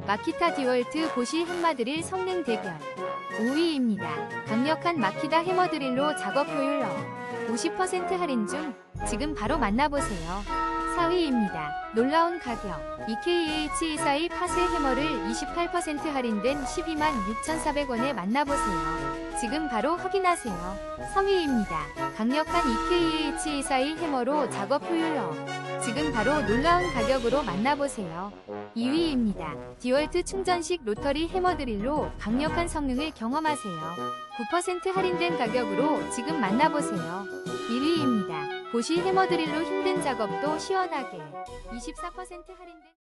마키타 디월트 보쉬 햄마드릴 성능 대결 5위입니다. 강력한 마키타 해머드릴로 작업 효율 업 50% 할인 중 지금 바로 만나보세요. 4위입니다. 놀라운 가격 EKH242 파세 해머를 28% 할인된 126,400원에 만나보세요. 지금 바로 확인하세요. 3위입니다. 강력한 EKH242 해머로 작업 효율 업 지금 바로 놀라운 가격으로 만나보세요. 2위입니다. 디월트 충전식 로터리 해머드릴로 강력한 성능을 경험하세요. 9% 할인된 가격으로 지금 만나보세요. 1위입니다. 보쉬 해머드릴로 힘든 작업도 시원하게 24% 할인된